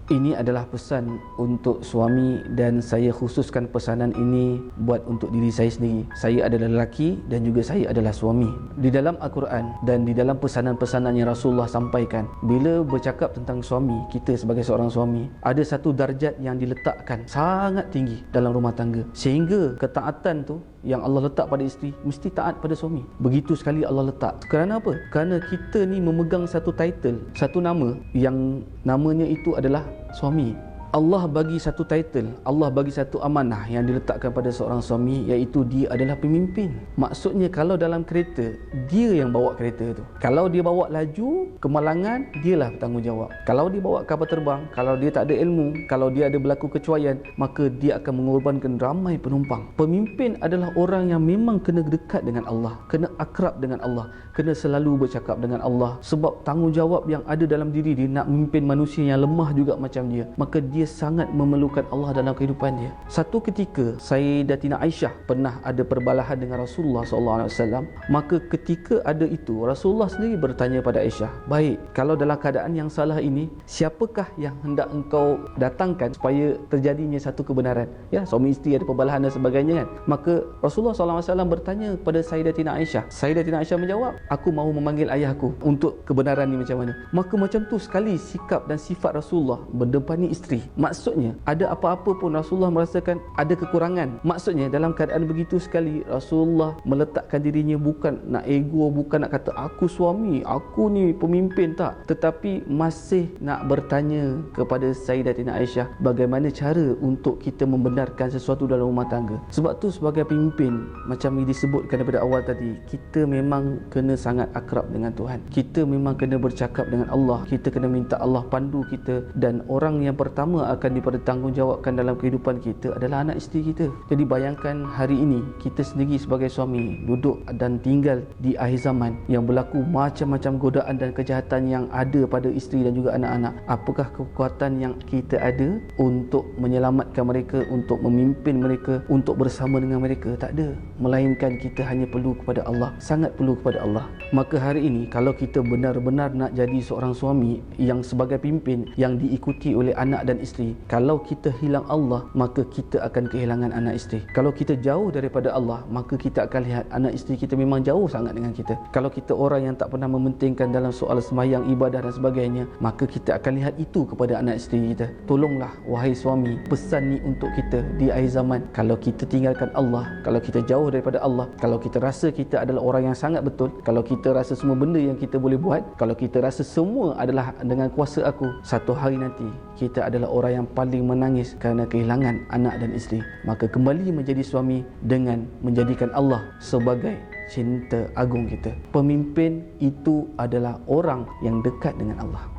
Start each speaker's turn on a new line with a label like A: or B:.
A: Ini adalah pesan untuk suami dan saya khususkan pesanan ini buat untuk diri saya sendiri. Saya adalah lelaki dan juga saya adalah suami. Di dalam Al-Quran dan di dalam pesanan-pesanan yang Rasulullah sampaikan, bila bercakap tentang suami, kita sebagai seorang suami, ada satu darjat yang diletakkan sangat tinggi dalam rumah tangga, sehingga ketaatan tu yang Allah letak pada isteri mesti taat pada suami. Begitu sekali Allah letak. Kerana apa? Kerana kita ni memegang satu title, satu nama yang namanya itu adalah suami. Allah bagi satu title, Allah bagi satu amanah yang diletakkan pada seorang suami, iaitu dia adalah pemimpin. Maksudnya kalau dalam kereta, dia yang bawa kereta tu. Kalau dia bawa laju, kemalangan, dialah bertanggungjawab. Kalau dia bawa kapal terbang, kalau dia tak ada ilmu, kalau dia ada berlaku kecuaian, maka dia akan mengorbankan ramai penumpang. Pemimpin adalah orang yang memang kena dekat dengan Allah, kena akrab dengan Allah, kena selalu bercakap dengan Allah. Sebab tanggungjawab yang ada dalam diri dia nak memimpin manusia yang lemah juga macam dia, maka dia sangat memerlukan Allah dalam kehidupan dia. Satu ketika Sayyidatina Aisyah pernah ada perbalahan dengan Rasulullah SAW. Maka ketika ada itu, Rasulullah sendiri bertanya pada Aisyah, baik, kalau dalam keadaan yang salah ini, siapakah yang hendak engkau datangkan supaya terjadinya satu kebenaran? Ya, suami isteri ada perbalahan dan sebagainya kan. Maka Rasulullah SAW bertanya kepada Sayyidatina Aisyah. Sayyidatina Aisyah menjawab, aku mahu memanggil ayahku untuk kebenaran ni macam mana. Maka macam tu sekali sikap dan sifat Rasulullah mendepani isteri. Maksudnya ada apa-apa pun Rasulullah merasakan ada kekurangan. Maksudnya dalam keadaan begitu sekali, Rasulullah meletakkan dirinya bukan nak ego, bukan nak kata aku suami, aku ni pemimpin, tak, tetapi masih nak bertanya kepada Sayyidatina Aisyah bagaimana cara untuk kita membenarkan sesuatu dalam rumah tangga. Sebab tu sebagai pemimpin, macam yang disebutkan daripada awal tadi, kita memang kena sangat akrab dengan Tuhan. Kita memang kena bercakap dengan Allah. Kita kena minta Allah pandu kita, dan orang yang pertama akan dipertanggungjawabkan dalam kehidupan kita adalah anak isteri kita. Jadi bayangkan hari ini kita sendiri sebagai suami duduk dan tinggal di akhir zaman yang berlaku macam-macam godaan dan kejahatan yang ada pada isteri dan juga anak-anak. Apakah kekuatan yang kita ada untuk menyelamatkan mereka, untuk memimpin mereka, untuk bersama dengan mereka? Tak ada. Melainkan kita hanya perlu kepada Allah, sangat perlu kepada Allah. Maka hari ini kalau kita benar-benar nak jadi seorang suami yang sebagai pimpin yang diikuti oleh anak dan isteri, kalau kita hilang Allah, maka kita akan kehilangan anak isteri. Kalau kita jauh daripada Allah, maka kita akan lihat anak isteri kita memang jauh sangat dengan kita. Kalau kita orang yang tak pernah mementingkan dalam soal sembahyang, ibadah dan sebagainya, maka kita akan lihat itu kepada anak isteri kita. Tolonglah wahai suami, pesan ni untuk kita di akhir zaman. Kalau kita tinggalkan Allah, kalau kita jauh daripada Allah, kalau kita rasa kita adalah orang yang sangat betul, kalau kita rasa semua benda yang kita boleh buat, kalau kita rasa semua adalah dengan kuasa aku, satu hari nanti kita adalah orang yang paling menangis kerana kehilangan anak dan isteri. Maka kembali menjadi suami dengan menjadikan Allah sebagai cinta agung kita. Pemimpin itu adalah orang yang dekat dengan Allah.